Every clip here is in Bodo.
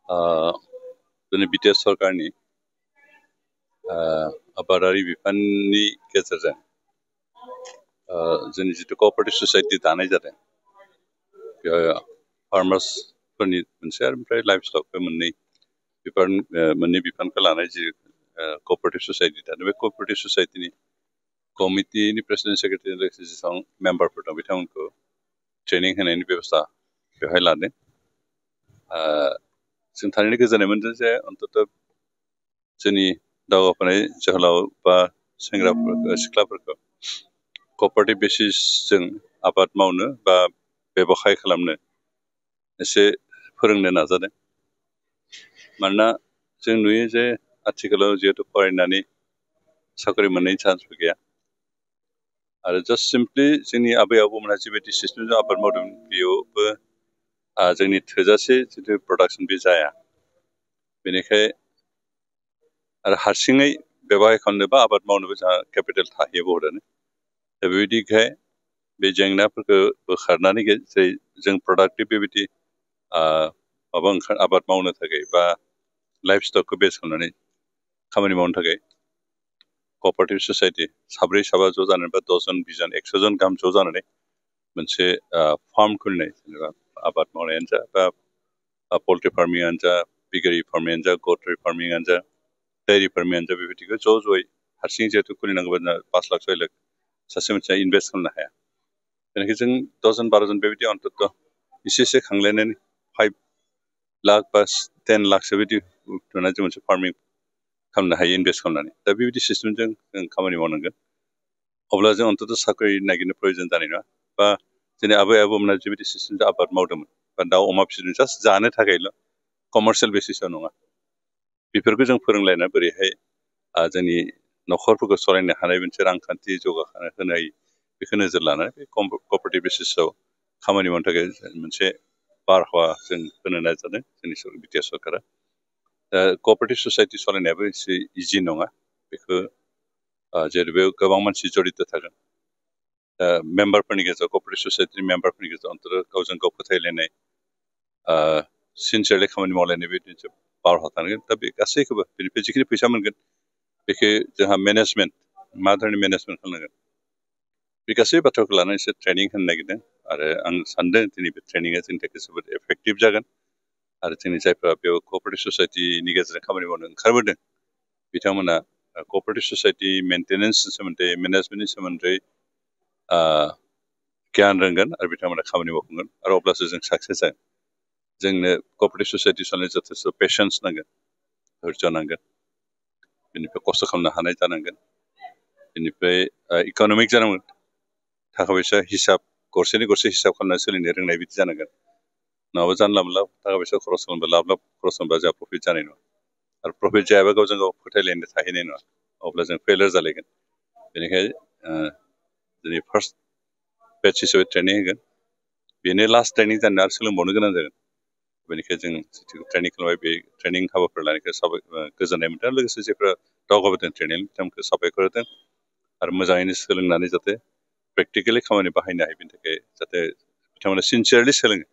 जोंनि बिटिआर सरकारनि आबादारि बिफाननि गेजेरजों जोंनि जितु कअपारेटिभ ससाइटि दानाय जादों बेयाव फार्मार्सफोरनि मोनसे आरो ओमफ्राय लाइफ स्टक बे मोननै बिफानखौ लानाय जि कअपारेटिभ ससाइटि दादों बे कअपारेटिभ ससाइटिनि कमिटिनि प्रेसिडेन्ट सेक्रेटारि लोगोसे जेसेबां मेम्बारफोर दं बिथांमोनखौ ट्रेनिं होनायनि बेबस्था बेवहाय लादों जों थारैनो गोजोननाय मोनदों जे अन्तत जोंनि दावगाफुनाय जोहोलाव बा सिख्लाफोरखौ कअपारेटिभ बेसिसजों आबाद मावनो बा बेबखाय खालामनो एसे फोरोंनो नाजादों मानोना जों नुयो जे आथिखालाव जिहेतु फरायनानै साख्रि मोननायनि चान्सबो गैया आरो जास्ट सिम्पलि जोंनि आबै आबौमोनहा जिबायदि सिस्टेमजों आबाद मावदों बेयावबो जोंनि थोजासे जितु प्रडाक्सन बे जाया बेनिखाय आरो हारसिङै बेवहाय खालामनोबा आबाद मावनोबो जोंहा केपिटेल थाहैयो बहुतआनो दा बेबायदिखाय बे जेंनाफोरखौ बोखारनानै जों प्रडाक्टिभ बेबायदि आबाद मावनो थाखाय बा लाइफ स्टकखौ बेस खालामनानै खामानि मावनो थाखाय कअपारेटिभ ससाइटि साब्रै साबा ज' जानानै बा 10 जन 20 जन 100 जन गाहाम ज' जानानै मोनसे फार्म खुलिनाय जेनेबा आबाद मावनायानो जा बा पल्ट्रि फार्मिंआनो जा पिगारि फार्मिंआनो जा गट्रि फार्मिंआनो जा डायरी फार्मिंआनो जा बेबायदिखौ ज' ज'यै हारसिं जिहेतु खुलिनांगौबा 5 लाख 6 लाख सासे मानसिया इनभेस्ट खालामनो हाया बेनिखायनो जों 10 जन 12 जन बेबायदि अन्तत एसे खांलायनानै 5 लाख बा 10 लाखसो बिदि जों मोनसे फार्मिं खालामनो हायो इनभेस्ट खालामनानै दा बेबायदि सिस्टेमजों जों खामानि मावनांगोन अब्ला जों अन्तत साख्रि नागिरनो प्रयजन जानाय नङा बा जोंनि आबै आबौमोना जिबायदि सिस्टेमजों आबाद मावदोंमोन बा दाउ अमा फिसिदों जास्ट जानो थाखायल' कमार्शियेल बेसिसाव नङा बेफोरखौ जों फोरोंलायना बोरैहाय जोंनि न'खरफोरखौ सालायनो हानाय मोनसे रांखान्थि जौगाखां होनो हायो बेखौ नोजोर लानानै बे कअपारेटिभ बेसिसाव खामानि मावनो थाखाय मोनसे बारहावा जों होनो नाजादों जोंनि बिटिआर सरकारा दा कअपारेटिभ ससाइटि सालायनायाबो एसे इजि नङा बेखौ जेरै बेयाव गोबां मानसि जडित थागोन दा मेम्बारफोरनि गेजेराव कअपारेटिभ ससाइटिनि मेम्बारफोरनि गेजेराव अन्तत गावजों गाव फोथायलायनाय सिनसियारलि खामानि मावलायनाय बे मोनसे बारहावा थानांगोन दा बे गासैखौबो बेनिफ्राय जिखिनि फैसा मोनगोन बेखौ जोंहा मेनेजमेन्ट मा धरननि मेनेजमेन्ट खालामनांगोन बे गासै बाथ्राखौ लानानै एसे ट्रेनिं होनो नागिरदों आरो आं सानदों दिनै बे ट्रेनिंआ जोंनि थाखाय जोबोद एफेक्टिभ जागोन आरो जोंनि जायफ्रा बेयाव कअपारेटिभ ससाइटिनि गेजेरजों खामानि मावनो ओंखारबोदों बिथांमोना कअपारेटिभ ससाइटि मेनटेनेन्सनि सोमोन्दै मेनेजमेन्टनि सोमोन्दै गियान रोंगोन आरो बिथांमोना खामानि मावफुंगोन आरो अब्लासो जों साक्सेस जागोन जोंनो कअपारेटिभ ससाइटि सालायनो जथेस्थ' पेशेन्स नांगोन धैर्य नांगोन बेनिफ्राय खस्थ' खालामनो हानाय जानांगोन बेनिफ्राय इक'नमिक जानांगोन थाखा फैसा हिसाब गरसेनि गरसे हिसाब खालामनानै सोलिनो रोंनाय बिदि जानांगोन नङाबा जानला मोनला थाखा फैसा खरस खालामबा लाब लाब खरस खालामबा जोंहा प्रफिट जानाय नङा आरो प्रफिट जायाबा गावजों गाव फोथायलायनो थाहैनाय नङा अब्ला जों फेलार जालायगोन बेनिखायनो दिनै फार्स्ट बेच हिसाबै ट्रेनिं होगोन बेनो लास्ट ट्रेनिं जानो आरो सोलोंबावनो गोनां जागोन बेनिखायनो जों जिथु ट्रेनिं खालामबाय बे ट्रेनिं हाबाफोर लानायखौ गोजोननाय मोनदों लोगोसे जेफ्रा दावगाबोदों ट्रेनिं बिथांमोनखौ साबायखर होदों आरो मोजाङैनो सोलोंनानै जाहाथे प्रेक्टिकेलि खामानि बाहायनो हायो बेनि थाखाय जाहाथे बिथांमोना सिनसियारलि सोलोङो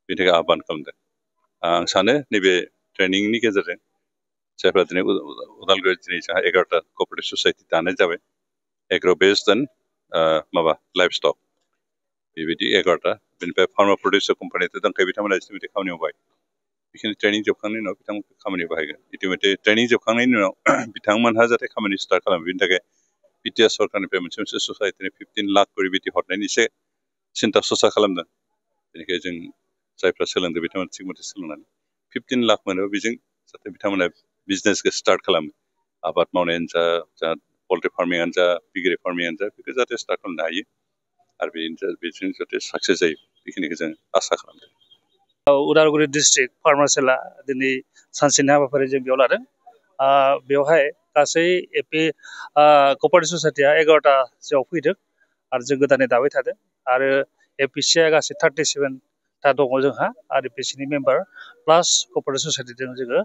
बेनि थाखाय आह्वान खालामदों आं सानो नैबे ट्रेनिंनि गेजेरजों जायफ्रा दिनै उदालगुरि दिनै जोंहा 11टा कअपारेटिभ ससाइटि दानाय जाबाय agro' based and livestock बेबायदि 11टा बेनिफ्राय फार्मा प्रडिउसार कम्पानियाथ' दंखायो बिथांमोना इतिमধ্যे खामानि मावबाय बेखिनि ट्रेनिं जोबखांनायनि उनाव बिथांमोनखौ खामानि बाहायगोन इतिमধ্যे ट्रेनिं जोबखांनायनि उनाव बिथांमोनहा जाहाथे खामानि स्टार्ट खालामो बेनि थाखाय बिटिआर सरकारनिफ्राय मोनसे ससाइटिनि 15 लाख करि बिदि हरनायनि एसे सिन्था सरसा खालामदों बेनिखायनो जों जायफ्रा सोलोंदों बिथांमोना थिग मथे सोलोंनानै 15 लाख मोनोबा बेजों जाहाथे बिथांमोना बिजनेसखौ स्टार्ट खालामो आबाद मावनायानो जा पल्ट्रि फार्मिंआनो जा पिगारि फार्मिंआनो जा बेखौ जाहाथे स्टार्ट खालामनो हायो आरो बेजों जाहाथे साक्सेस जायो बेखिनिखौ जों आसा खालामदों उदालगुरि डिस्ट्रिक्ट फार्मासिला दिनै सानसेनि हाबाफारि जों बेयाव लादों बेवहाय गासै एपि कअपारेटिभ ससाइटिया 11टासोआव फैदों आरो जों गोदानै दाबाय थादों आरो एपिसिआ गासै 37टा दङ जोंहा आरो एपिसिनि मेम्बार प्लास कअपारेटिभ ससाइटिजों जोङो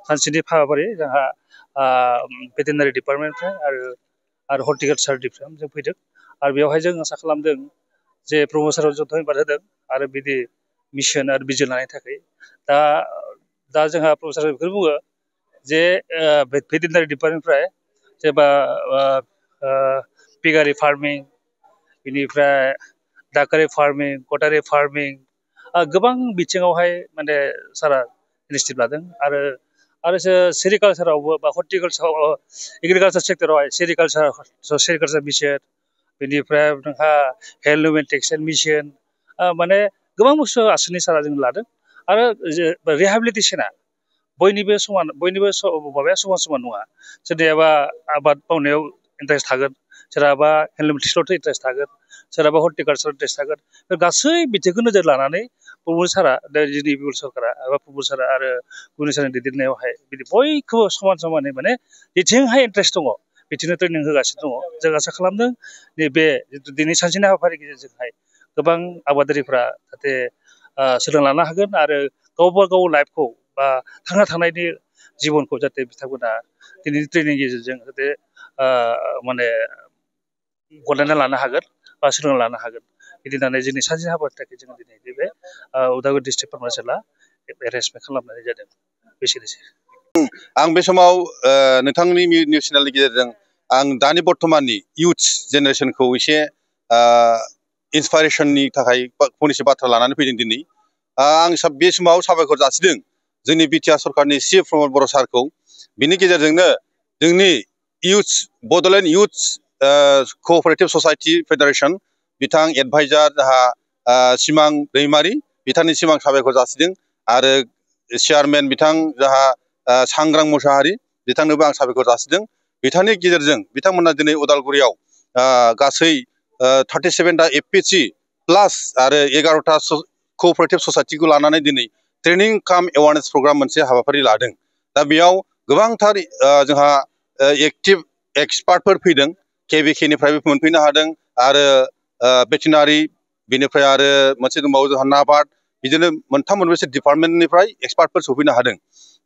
सानसेनि हाबाफारि जोंहा भेटेनारि डिपार्टमेन्टनिफ्राय आरो हर्टिकालसार डिपार्टमेन्ट जों फैदों आरो बेवहाय जों आसा खालामदों जे प्रम'साराव जों धन्यबाद होदों आरो बिदि मिशन आरो बिजिर लानायनि थाखाय दा दा जोंहा प्रफेसार बेखौनो बुङो जे भेटेरिनारि डिपार्टमेन्टनिफ्राय जेनेबा पिगारि फार्मिं बेनिफ्राय डाकारि फार्मिं कटारि फार्मिं गोबां बिथिङावहाय माने सारा इनिसियेटिभ लादों आरो सेरिकालसारावबो बा हर्टिकालसार एग्रिकालसार सेक्टरावहाय सेरिकालसार मिसन बेनिफ्राय नोंहा हेल्थ हिउमेन टेक्सटाइल मिसन माने गोबां बुस्थु आसनि सारा जों लादों आरो रिहेबिलिटेसना बयनिबो माबाया समान नङा सोरनियाबा आबाद मावनायाव इन्टारेस्ट थागोन सोरहाबा हेल्थ टेक्सटाइलावथ' इन्टारेस्ट थागोन सोरहाबा हर्टिकालसार इन्टारेस्ट थागोन बे गासै बिथिंखौ नोजोर लानानै प्रमद सारा जोंनि बिपुल सरकारा एबा प्रमद सारा आरो गुनि सारनि दैदेननायावहाय बिदि बयखौबो समानै माने जेथिंहाय इन्टारेस्ट दङ बिथिंनो ट्रेनिं होगासिनो दङ जों आसा खालामदों नैबे जिथु दिनै सानसेनि हाबाफारिनि गेजेरजोंहाय गोबां आबादारिफ्रा जाहाथे सोलोंना लानो हागोन आरो गावबा गाव लाइफखौ बा थांना थानायनि जिबनखौ जाहाथे बिथांमोना दिनैनि ट्रेनिंनि गेजेरजों जाहाथे माने गनायना लानो हागोन बा सोलोंना लानो हागोन बिदि होननानै जोंनि सानसेनि हाबानि थाखाय जोङो दिनै बे उदालगुरि डिस्ट्रिक्ट फार्मासिला एरेन्जमेन्ट खालामनाय जादों बेसेनोसै आं बे समाव नोंथांनि निउस चेनेलनि गेजेरजों आं दानि बर्तमाननि इयुथ जेनेरेसनखौ एसे इन्सपाइरेसननि थाखाय फंनैसो बाथ्रा लानानै फैदों दिनै आं बे समाव साबायखर जासिदों जोंनि बिटिआर सरकारनि चिफ प्रमद बर' सारखौ बिनि गेजेरजोंनो जोंनि इयुथ बड'लेण्ड इयुथ कअपारेटिभ ससाइटि फेडारेसन बिथां एडभाइजार जोंहा सिमां दैमारि बिथांनिसिम आं साबायखर जासिदों आरो चेयारमेन बिथां जोंहा सांग्रां मोसाहारि बिथांनोबो आं साबायखर जासिदों बिथांनि गेजेरजों बिथांमोना दिनै उदालगुरियाव गासै 37टा एफपिसि प्लास आरो 11टा कअपारेटिभ ससाइटिखौ लानानै दिनै ट्रेनिं काम एवारनेस प्रग्राम मोनसे हाबाफारि लादों दा बेयाव गोबांथार जोंहा एक्टिभ एक्सपार्टफोर फैदों केबिकेनिफ्रायबो मोनफैनो हादों आरो भेटेनारि बेनिफ्राय आरो मोनसे दंबावो जोंहा नाबार्ड बिदिनो मोनथाम मोनब्रैसो डिपार्टमेन्टनिफ्राय एक्सपार्टफोर सफैनो हादों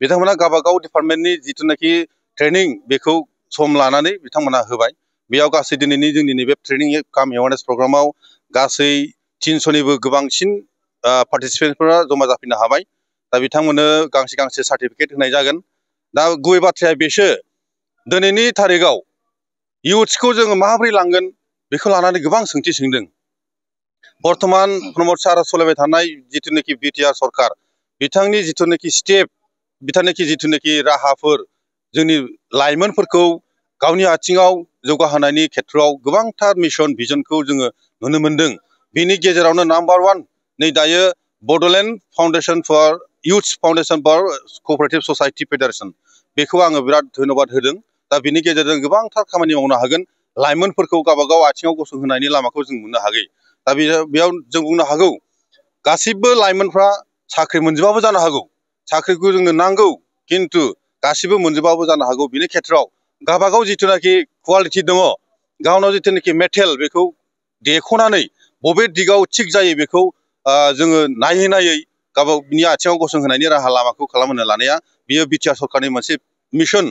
बिथांमोना गावबागाव डिपार्टमेन्टनि जिथुनाखि ट्रेनिं बेखौ सम लानानै बिथांमोना होबाय बेयाव गासै दिनैनि जोंनि नैबे ट्रेनिं काम एवारनेस प्रग्रामाव गासै 300निबो गोबांसिन पार्टिसिपेन्टफोरा जमा जाफैनो हाबाय दा बिथांमोननो गांसे सार्टिफिकेट होनाय जागोन दा गुबै बाथ्राया बेसो दिनैनि थारिखआव इयुथ्सखौ जोङो माबोरै लांगोन बेखौ लानानै गोबां सोंथि सोंदों बर्तमान प्रमद सारा सालायबाय थानाय जिथुनाखि बिटिआर सरकार बिथांनि जिथुनाखि स्टेप बिथांनि जिथुनाखि राहाफोर जोंनि लाइमोनफोरखौ गावनि आथिङाव जौगाहोनायनि खेथ्रआव गोबांथार मिशन भिजनखौ जोङो नुनो मोनदों बिनि गेजेरावनो नाम्बार 1 नै दायो Bodoland foundation for youths foundation for cooperative society federation बेखौ आङो बिराद धन्यबाद होदों दा बिनि गेजेरजों गोबांथार खामानि मावनो हागोन लाइमोनफोरखौ गावबागाव आथिङाव गसंहोनायनि लामाखौ जों मोननो हागौ दा बेयाव जों बुंनो हागौ गासिबो लाइमोनफ्रा साख्रि मोनजोबाबो जानो हागौ साख्रिखौ जोंनो नांगौ खिन्थु गासिबो मोनजोबाबो जानो हागौ बिनि खेथ्रआव गावबागाव जिथुनाखि कुवालिटि दङ गावनाव जिथुनाखि मेटेल बेखौ देख'नानै बबे दिगाव थिग जायो बेखौ जोङो नायै गावबागावनि आथिङाव गसंहोनायनि राहा लामाखौ खालामहोनो लानाया बियो बिटिआर सरकारनि मोनसे मिशन